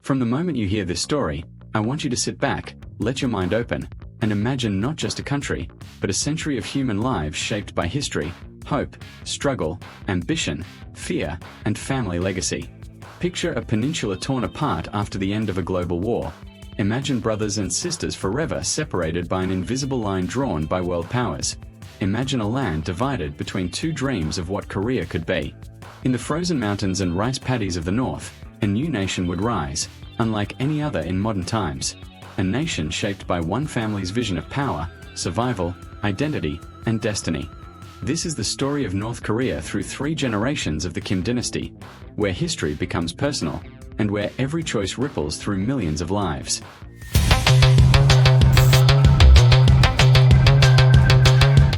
From the moment you hear this story, I want you to sit back, let your mind open, and imagine not just a country, but a century of human lives shaped by history, hope, struggle, ambition, fear, and family legacy. Picture a peninsula torn apart after the end of a global war. Imagine brothers and sisters forever separated by an invisible line drawn by world powers. Imagine a land divided between two dreams of what Korea could be. In the frozen mountains and rice paddies of the north, a new nation would rise, unlike any other in modern times. A nation shaped by one family's vision of power, survival, identity, and destiny. This is the story of North Korea through 3 generations of the Kim Dynasty, where history becomes personal, and where every choice ripples through millions of lives.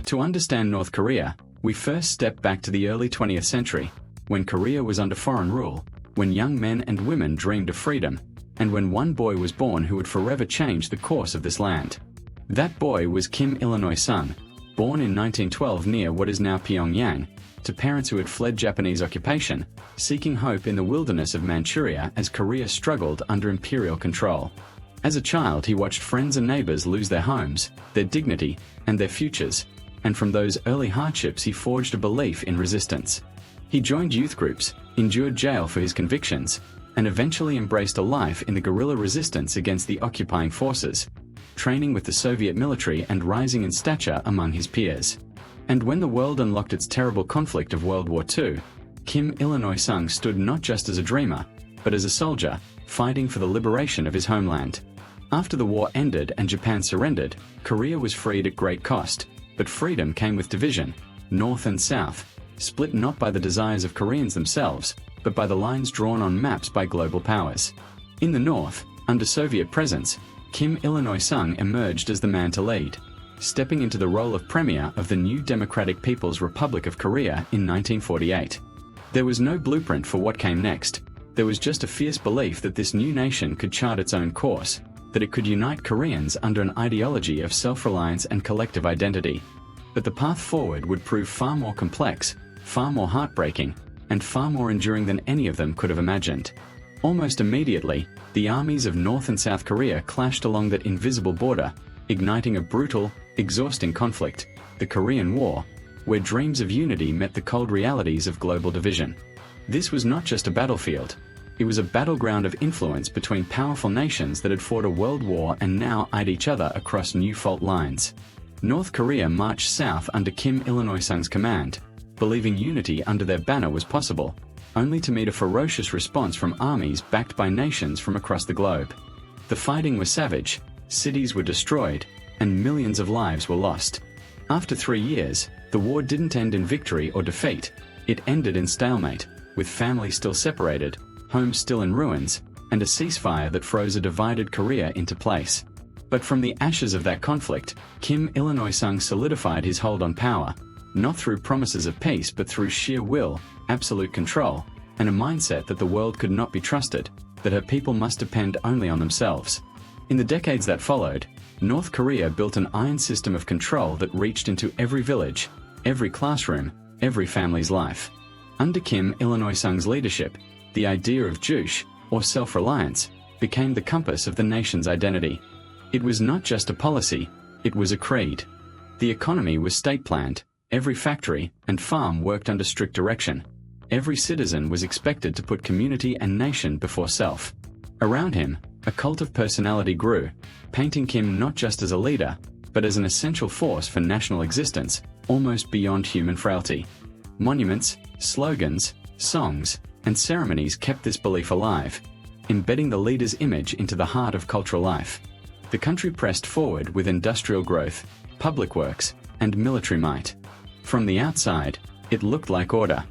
To understand North Korea, we first step back to the early 20th century, when Korea was under foreign rule, when young men and women dreamed of freedom, and when one boy was born who would forever change the course of this land. That boy was Kim Il-sung, born in 1912 near what is now Pyongyang, to parents who had fled Japanese occupation, seeking hope in the wilderness of Manchuria as Korea struggled under imperial control. As a child, he watched friends and neighbors lose their homes, their dignity, and their futures, and from those early hardships he forged a belief in resistance. He joined youth groups, endured jail for his convictions, and eventually embraced a life in the guerrilla resistance against the occupying forces, training with the Soviet military and rising in stature among his peers. And when the world unlocked its terrible conflict of World War II, Kim Il-sung stood not just as a dreamer, but as a soldier, fighting for the liberation of his homeland. After the war ended and Japan surrendered, Korea was freed at great cost, but freedom came with division, north and south, split not by the desires of Koreans themselves, but by the lines drawn on maps by global powers. In the north, under Soviet presence, Kim Il-sung emerged as the man to lead, stepping into the role of premier of the new Democratic People's Republic of Korea in 1948. There was no blueprint for what came next. There was just a fierce belief that this new nation could chart its own course, that it could unite Koreans under an ideology of self-reliance and collective identity. But the path forward would prove far more complex, far more heartbreaking, and far more enduring than any of them could have imagined. Almost immediately, the armies of North and South Korea clashed along that invisible border, igniting a brutal, exhausting conflict, the Korean War, where dreams of unity met the cold realities of global division. This was not just a battlefield. It was a battleground of influence between powerful nations that had fought a world war and now eyed each other across new fault lines. North Korea marched south under Kim Il-sung's command, believing unity under their banner was possible, only to meet a ferocious response from armies backed by nations from across the globe. The fighting was savage, cities were destroyed, and millions of lives were lost. After 3 years, the war didn't end in victory or defeat. It ended in stalemate, with families still separated, homes still in ruins, and a ceasefire that froze a divided Korea into place. But from the ashes of that conflict, Kim Il-sung solidified his hold on power, not through promises of peace but through sheer will, absolute control, and a mindset that the world could not be trusted, that her people must depend only on themselves. In the decades that followed, North Korea built an iron system of control that reached into every village, every classroom, every family's life. Under Kim Il-sung's leadership, the idea of juche, or self-reliance, became the compass of the nation's identity. It was not just a policy, it was a creed. The economy was state-planned. Every factory and farm worked under strict direction. Every citizen was expected to put community and nation before self. Around him, a cult of personality grew, painting Kim not just as a leader, but as an essential force for national existence, almost beyond human frailty. Monuments, slogans, songs, and ceremonies kept this belief alive, embedding the leader's image into the heart of cultural life. The country pressed forward with industrial growth, public works, and military might. From the outside, it looked like order.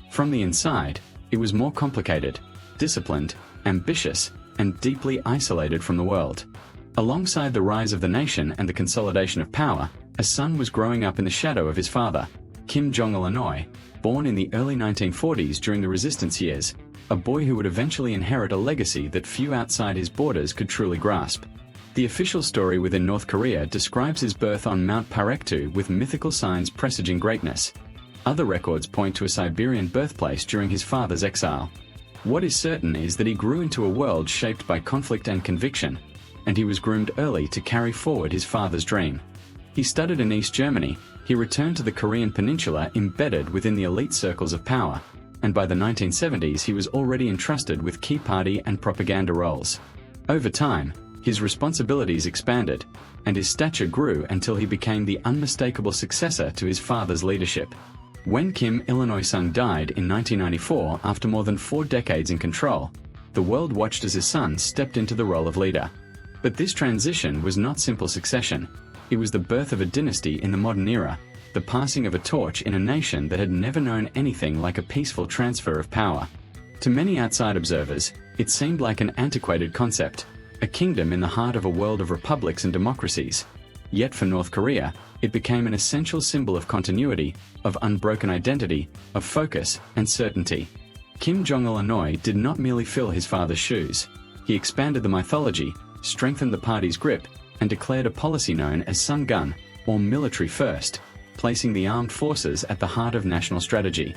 From the inside, it was more complicated, disciplined, ambitious, and deeply isolated from the world. Alongside the rise of the nation and the consolidation of power, a son was growing up in the shadow of his father, Kim Jong-Il, born in the early 1940s during the resistance years, a boy who would eventually inherit a legacy that few outside his borders could truly grasp. The official story within North Korea describes his birth on Mount Parektu with mythical signs presaging greatness. Other records point to a Siberian birthplace during his father's exile. What is certain is that he grew into a world shaped by conflict and conviction, and he was groomed early to carry forward his father's dream. He studied in East Germany, he returned to the Korean peninsula embedded within the elite circles of power, and by the 1970s he was already entrusted with key party and propaganda roles. Over time, his responsibilities expanded, and his stature grew until he became the unmistakable successor to his father's leadership. When Kim Il-sung died in 1994 after more than 4 decades in control, the world watched as his son stepped into the role of leader. But this transition was not simple succession. It was the birth of a dynasty in the modern era, the passing of a torch in a nation that had never known anything like a peaceful transfer of power. To many outside observers, it seemed like an antiquated concept, a kingdom in the heart of a world of republics and democracies. Yet for North Korea, it became an essential symbol of continuity, of unbroken identity, of focus and certainty. Kim Jong-il did not merely fill his father's shoes. He expanded the mythology, strengthened the party's grip, and declared a policy known as Sungun, or military first, placing the armed forces at the heart of national strategy.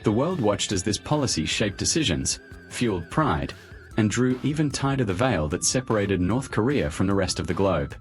The world watched as this policy shaped decisions, fueled pride, and drew even tighter the veil that separated North Korea from the rest of the globe.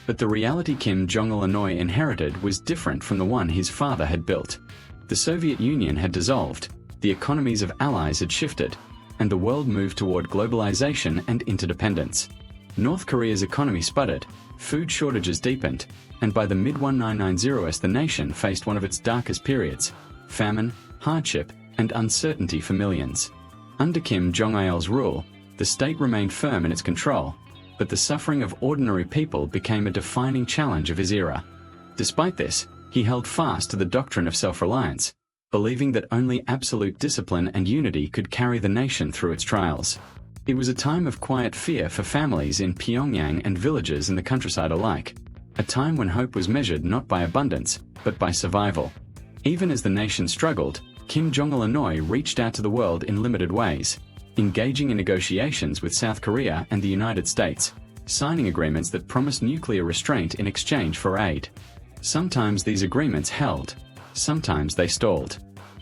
But the reality Kim Jong-il inherited was different from the one his father had built. The Soviet Union had dissolved, the economies of allies had shifted, and the world moved toward globalization and interdependence. North Korea's economy sputtered, food shortages deepened, and by the mid-1990s the nation faced one of its darkest periods: famine, hardship, and uncertainty for millions. Under Kim Jong-il's rule, the state remained firm in its control, but the suffering of ordinary people became a defining challenge of his era. Despite this, he held fast to the doctrine of self-reliance, believing that only absolute discipline and unity could carry the nation through its trials. It was a time of quiet fear for families in Pyongyang and villages in the countryside alike, a time when hope was measured not by abundance, but by survival. Even as the nation struggled, Kim Jong-il reached out to the world in limited ways, engaging in negotiations with South Korea and the United States, signing agreements that promised nuclear restraint in exchange for aid. Sometimes these agreements held, sometimes they stalled.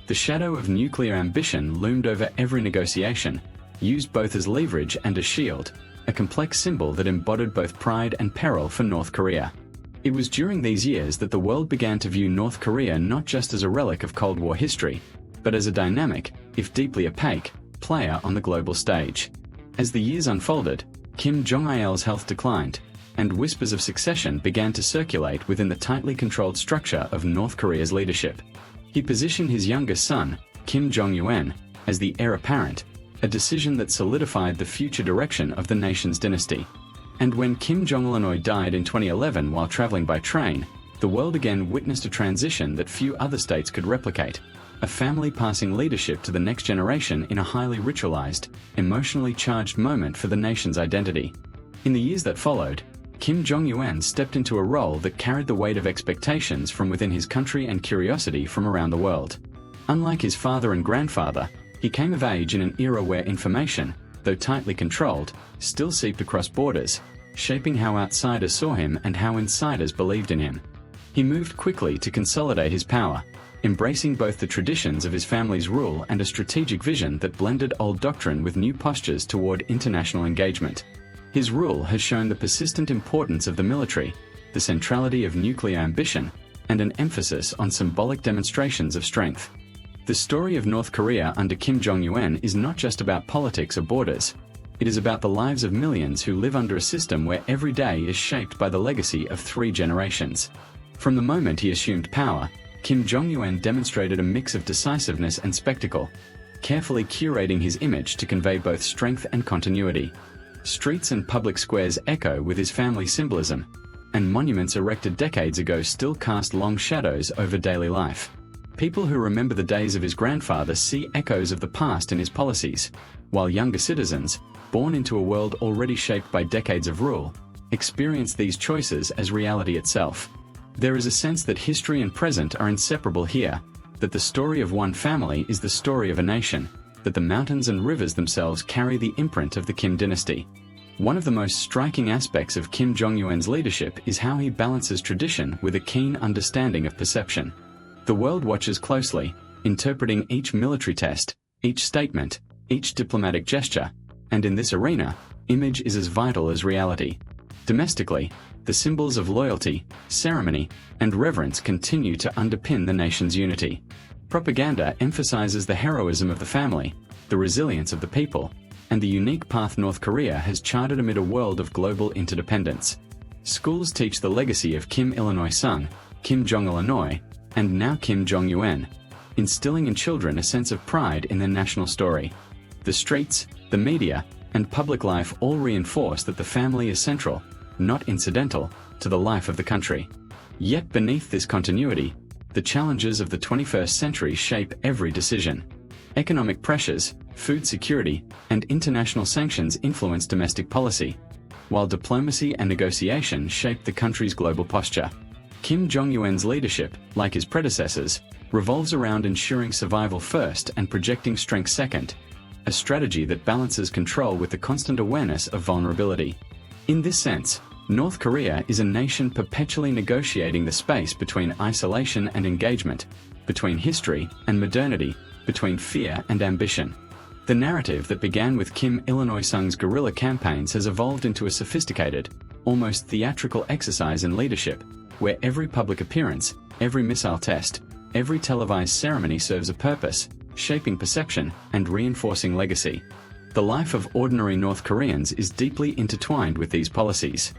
The shadow of nuclear ambition loomed over every negotiation, used both as leverage and as shield, a complex symbol that embodied both pride and peril for North Korea. It was during these years that the world began to view North Korea not just as a relic of Cold War history, but as a dynamic, if deeply opaque, player on the global stage. As the years unfolded, Kim Jong-il's health declined, and whispers of succession began to circulate within the tightly controlled structure of North Korea's leadership. He positioned his youngest son, Kim Jong-un, as the heir apparent, a decision that solidified the future direction of the nation's dynasty. And when Kim Jong-il died in 2011 while traveling by train, the world again witnessed a transition that few other states could replicate: a family passing leadership to the next generation in a highly ritualized, emotionally charged moment for the nation's identity. In the years that followed, Kim Jong-un stepped into a role that carried the weight of expectations from within his country and curiosity from around the world. Unlike his father and grandfather, he came of age in an era where information, though tightly controlled, still seeped across borders, shaping how outsiders saw him and how insiders believed in him. He moved quickly to consolidate his power, embracing both the traditions of his family's rule and a strategic vision that blended old doctrine with new postures toward international engagement. His rule has shown the persistent importance of the military, the centrality of nuclear ambition, and an emphasis on symbolic demonstrations of strength. The story of North Korea under Kim Jong-un is not just about politics or borders. It is about the lives of millions who live under a system where every day is shaped by the legacy of 3 generations. From the moment he assumed power, Kim Jong-un demonstrated a mix of decisiveness and spectacle, carefully curating his image to convey both strength and continuity. Streets and public squares echo with his family symbolism, and monuments erected decades ago still cast long shadows over daily life. People who remember the days of his grandfather see echoes of the past in his policies, while younger citizens, born into a world already shaped by decades of rule, experience these choices as reality itself. There is a sense that history and present are inseparable here, that the story of one family is the story of a nation, that the mountains and rivers themselves carry the imprint of the Kim dynasty. One of the most striking aspects of Kim Jong-un's leadership is how he balances tradition with a keen understanding of perception. The world watches closely, interpreting each military test, each statement, each diplomatic gesture, and in this arena, image is as vital as reality. Domestically, the symbols of loyalty, ceremony, and reverence continue to underpin the nation's unity. Propaganda emphasizes the heroism of the family, the resilience of the people, and the unique path North Korea has charted amid a world of global interdependence. Schools teach the legacy of Kim Il-sung, Kim Jong-il, and now Kim Jong-un, instilling in children a sense of pride in their national story. The streets, the media, and public life all reinforce that the family is central, not incidental, to the life of the country. Yet beneath this continuity, the challenges of the 21st century shape every decision. Economic pressures, food security, and international sanctions influence domestic policy, while diplomacy and negotiation shape the country's global posture. Kim Jong-un's leadership, like his predecessors, revolves around ensuring survival first and projecting strength second, a strategy that balances control with the constant awareness of vulnerability. In this sense, North Korea is a nation perpetually negotiating the space between isolation and engagement, between history and modernity, between fear and ambition. The narrative that began with Kim Il-sung's guerrilla campaigns has evolved into a sophisticated, almost theatrical exercise in leadership, where every public appearance, every missile test, every televised ceremony serves a purpose, shaping perception and reinforcing legacy. The life of ordinary North Koreans is deeply intertwined with these policies.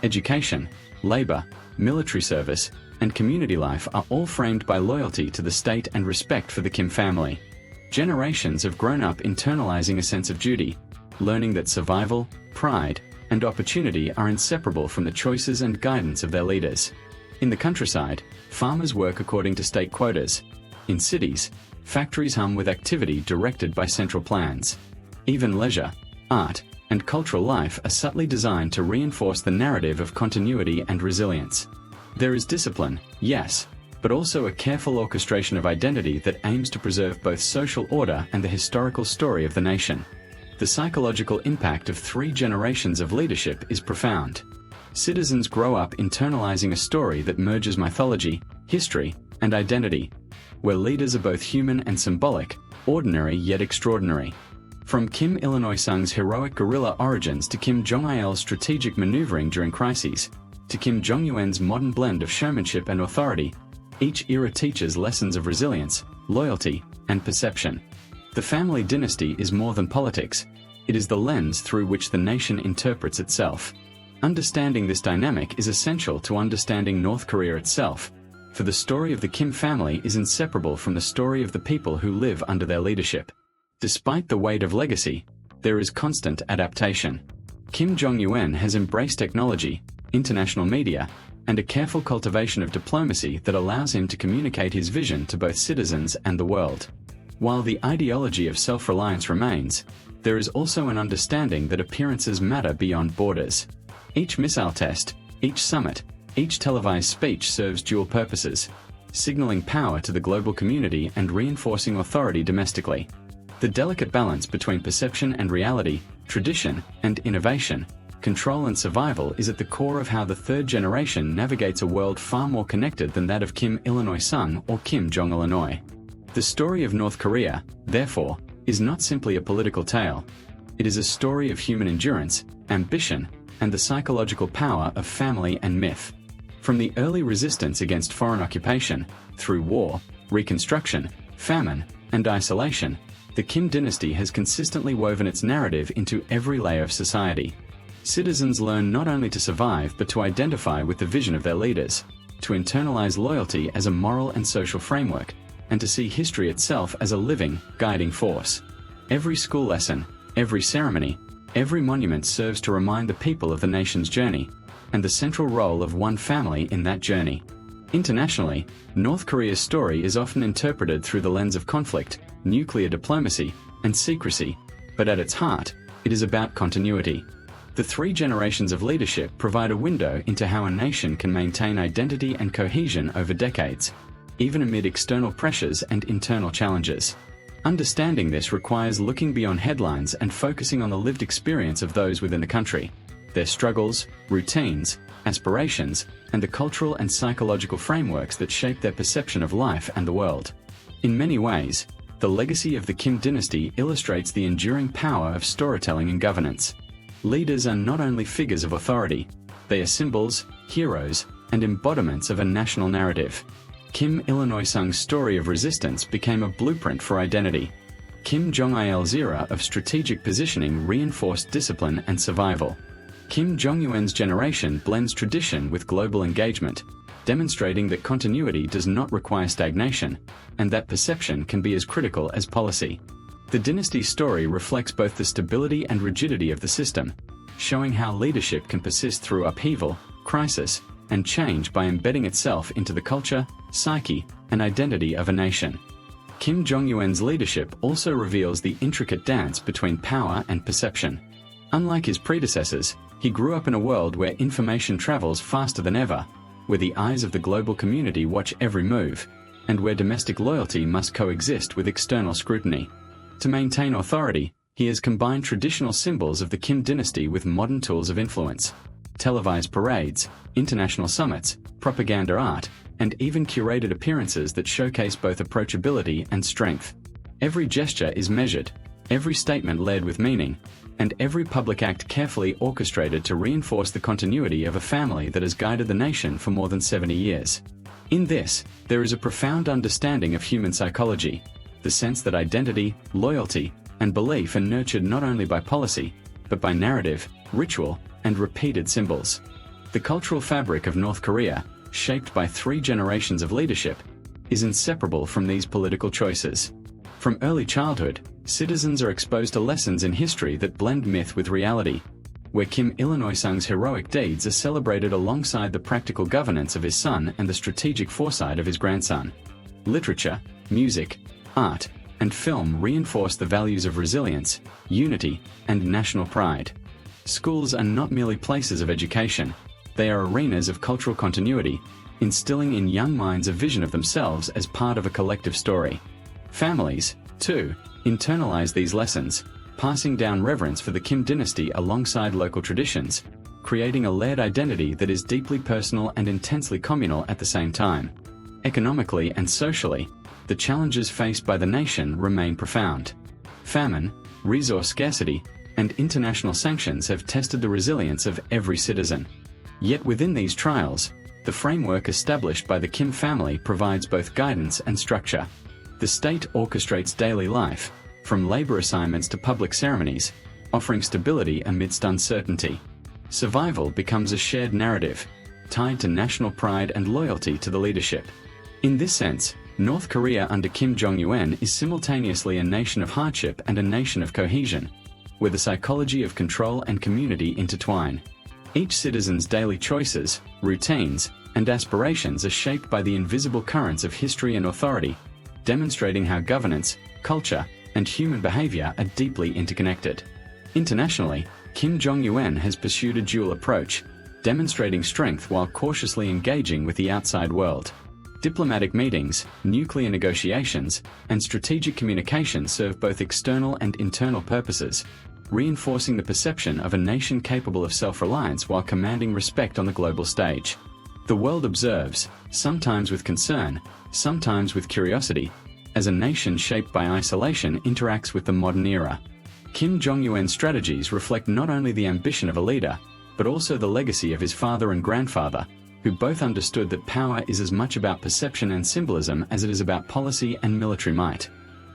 Education, labor, military service, and community life are all framed by loyalty to the state and respect for the Kim family. Generations have grown up internalizing a sense of duty, learning that survival, pride, and opportunity are inseparable from the choices and guidance of their leaders. In the countryside, farmers work according to state quotas. In cities, factories hum with activity directed by central plans. Even leisure, art, and cultural life are subtly designed to reinforce the narrative of continuity and resilience. There is discipline, yes, but also a careful orchestration of identity that aims to preserve both social order and the historical story of the nation. The psychological impact of 3 generations of leadership is profound. Citizens grow up internalizing a story that merges mythology, history, and identity, where leaders are both human and symbolic, ordinary yet extraordinary. From Kim Il-sung's heroic guerrilla origins to Kim Jong-il's strategic maneuvering during crises, to Kim Jong-un's modern blend of showmanship and authority, each era teaches lessons of resilience, loyalty, and perception. The family dynasty is more than politics. It is the lens through which the nation interprets itself. Understanding this dynamic is essential to understanding North Korea itself, for the story of the Kim family is inseparable from the story of the people who live under their leadership. Despite the weight of legacy, there is constant adaptation. Kim Jong-un has embraced technology, international media, and a careful cultivation of diplomacy that allows him to communicate his vision to both citizens and the world. While the ideology of self-reliance remains, there is also an understanding that appearances matter beyond borders. Each missile test, each summit, each televised speech serves dual purposes, signaling power to the global community and reinforcing authority domestically. The delicate balance between perception and reality, tradition and innovation, control and survival is at the core of how the 3rd generation navigates a world far more connected than that of Kim Il-sung or Kim Jong-il. The story of North Korea, therefore, is not simply a political tale. It is a story of human endurance, ambition, and the psychological power of family and myth. From the early resistance against foreign occupation, through war, reconstruction, famine, and isolation, the Kim dynasty has consistently woven its narrative into every layer of society. Citizens learn not only to survive but to identify with the vision of their leaders, to internalize loyalty as a moral and social framework, and to see history itself as a living, guiding force. Every school lesson, every ceremony, every monument serves to remind the people of the nation's journey, and the central role of one family in that journey. Internationally, North Korea's story is often interpreted through the lens of conflict, nuclear diplomacy, and secrecy, but at its heart, it is about continuity. The 3 generations of leadership provide a window into how a nation can maintain identity and cohesion over decades, even amid external pressures and internal challenges. Understanding this requires looking beyond headlines and focusing on the lived experience of those within the country, their struggles, routines, aspirations, and the cultural and psychological frameworks that shape their perception of life and the world. In many ways, The legacy of the Kim dynasty illustrates the enduring power of storytelling and governance. Leaders are not only figures of authority, they are symbols, heroes, and embodiments of a national narrative. Kim Il-sung's story of resistance became a blueprint for identity. Kim Jong-il's era of strategic positioning reinforced discipline and survival. Kim Jong-un's generation blends tradition with global engagement, demonstrating that continuity does not require stagnation, and that perception can be as critical as policy. The dynasty's story reflects both the stability and rigidity of the system, showing how leadership can persist through upheaval, crisis, and change by embedding itself into the culture, psyche, and identity of a nation. Kim Jong-un's leadership also reveals the intricate dance between power and perception. Unlike his predecessors, he grew up in a world where information travels faster than ever, where the eyes of the global community watch every move, and where domestic loyalty must coexist with external scrutiny. To maintain authority, he has combined traditional symbols of the Kim dynasty with modern tools of influence. Televised parades, international summits, propaganda art, and even curated appearances that showcase both approachability and strength. Every gesture is measured, every statement led with meaning, and every public act carefully orchestrated to reinforce the continuity of a family that has guided the nation for more than 70 years. In this, there is a profound understanding of human psychology, the sense that identity, loyalty, and belief are nurtured not only by policy, but by narrative, ritual, and repeated symbols. The cultural fabric of North Korea, shaped by 3 generations of leadership, is inseparable from these political choices. From early childhood, citizens are exposed to lessons in history that blend myth with reality, where Kim Il-sung's heroic deeds are celebrated alongside the practical governance of his son and the strategic foresight of his grandson. Literature, music, art, and film reinforce the values of resilience, unity, and national pride. Schools are not merely places of education, they are arenas of cultural continuity, instilling in young minds a vision of themselves as part of a collective story. Families, too, internalize these lessons, passing down reverence for the Kim dynasty alongside local traditions, creating a layered identity that is deeply personal and intensely communal at the same time. Economically and socially, the challenges faced by the nation remain profound. Famine, resource scarcity, and international sanctions have tested the resilience of every citizen. Yet within these trials, the framework established by the Kim family provides both guidance and structure. The state orchestrates daily life, from labor assignments to public ceremonies, offering stability amidst uncertainty. Survival becomes a shared narrative, tied to national pride and loyalty to the leadership. In this sense, North Korea under Kim Jong-un is simultaneously a nation of hardship and a nation of cohesion, where the psychology of control and community intertwine. Each citizen's daily choices, routines, and aspirations are shaped by the invisible currents of history and authority, demonstrating how governance, culture, and human behavior are deeply interconnected. Internationally, Kim Jong-un has pursued a dual approach, demonstrating strength while cautiously engaging with the outside world. Diplomatic meetings, nuclear negotiations, and strategic communication serve both external and internal purposes, reinforcing the perception of a nation capable of self-reliance while commanding respect on the global stage. The world observes, sometimes with concern, sometimes with curiosity, as a nation shaped by isolation interacts with the modern era. Kim Jong-un's strategies reflect not only the ambition of a leader, but also the legacy of his father and grandfather, who both understood that power is as much about perception and symbolism as it is about policy and military might.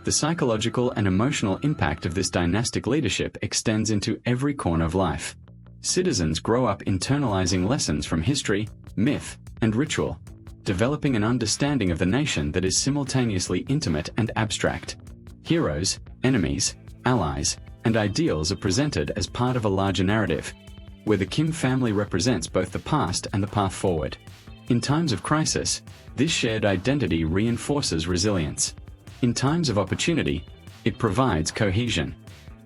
The psychological and emotional impact of this dynastic leadership extends into every corner of life. Citizens grow up internalizing lessons from history, myth, and ritual, developing an understanding of the nation that is simultaneously intimate and abstract. Heroes, enemies, allies, and ideals are presented as part of a larger narrative, where the Kim family represents both the past and the path forward. In times of crisis, this shared identity reinforces resilience. In times of opportunity, it provides cohesion.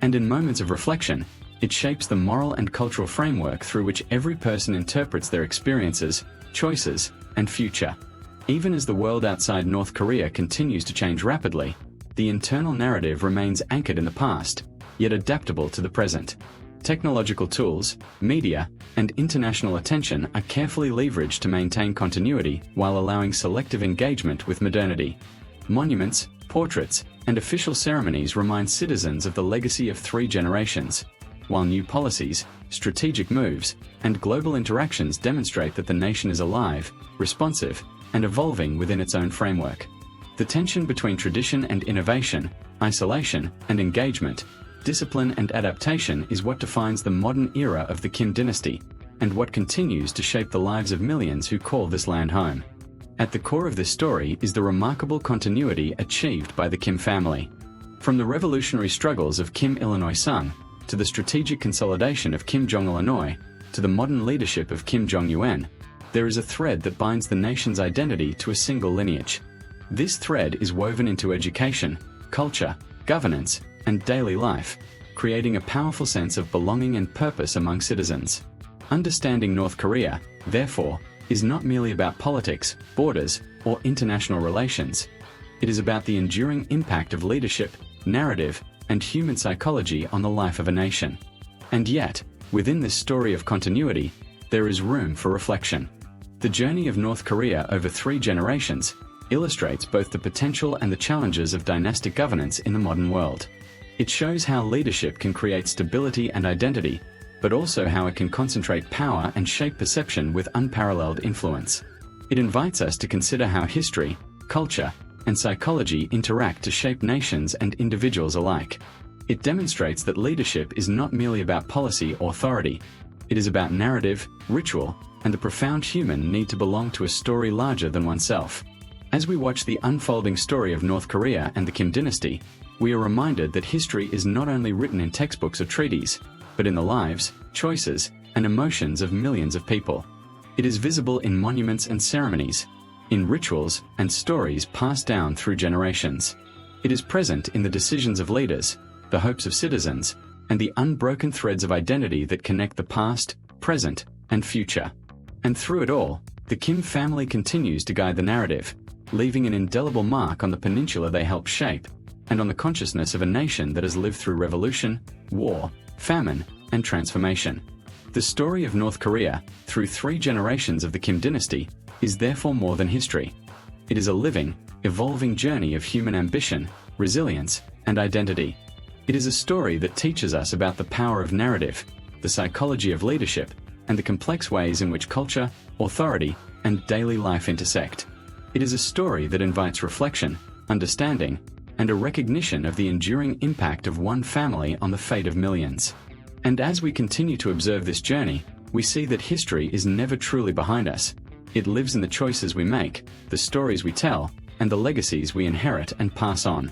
And in moments of reflection, it shapes the moral and cultural framework through which every person interprets their experiences, choices, and future. Even as the world outside North Korea continues to change rapidly, the internal narrative remains anchored in the past, yet adaptable to the present. Technological tools, media, and international attention are carefully leveraged to maintain continuity while allowing selective engagement with modernity. Monuments, portraits, and official ceremonies remind citizens of the legacy of 3 generations, while new policies, strategic moves, and global interactions demonstrate that the nation is alive, responsive, and evolving within its own framework. The tension between tradition and innovation, isolation and engagement, discipline and adaptation is what defines the modern era of the Kim dynasty, and what continues to shape the lives of millions who call this land home. At the core of this story is the remarkable continuity achieved by the Kim family. From the revolutionary struggles of Kim Il-sung, to the strategic consolidation of Kim Jong-il, to the modern leadership of Kim Jong-Un, there is a thread that binds the nation's identity to a single lineage. This thread is woven into education, culture, governance, and daily life, creating a powerful sense of belonging and purpose among citizens. Understanding North Korea, therefore, is not merely about politics, borders, or international relations. It is about the enduring impact of leadership, narrative, and human psychology on the life of a nation. And yet, within this story of continuity, there is room for reflection. The journey of North Korea over 3 generations illustrates both the potential and the challenges of dynastic governance in the modern world. It shows how leadership can create stability and identity, but also how it can concentrate power and shape perception with unparalleled influence. It invites us to consider how history, culture, and psychology interact to shape nations and individuals alike. It demonstrates that leadership is not merely about policy or authority. It is about narrative, ritual, and the profound human need to belong to a story larger than oneself. As we watch the unfolding story of North Korea and the Kim dynasty, we are reminded that history is not only written in textbooks or treaties, but in the lives, choices, and emotions of millions of people. It is visible in monuments and ceremonies, in rituals and stories passed down through generations. It is present in the decisions of leaders, the hopes of citizens, and the unbroken threads of identity that connect the past, present, and future. And through it all, the Kim family continues to guide the narrative, leaving an indelible mark on the peninsula they helped shape, and on the consciousness of a nation that has lived through revolution, war, famine, and transformation. The story of North Korea, through 3 generations of the Kim dynasty, is therefore more than history. It is a living, evolving journey of human ambition, resilience, and identity. It is a story that teaches us about the power of narrative, the psychology of leadership, and the complex ways in which culture, authority, and daily life intersect. It is a story that invites reflection, understanding, and a recognition of the enduring impact of one family on the fate of millions. And as we continue to observe this journey, we see that history is never truly behind us. It lives in the choices we make, the stories we tell, and the legacies we inherit and pass on.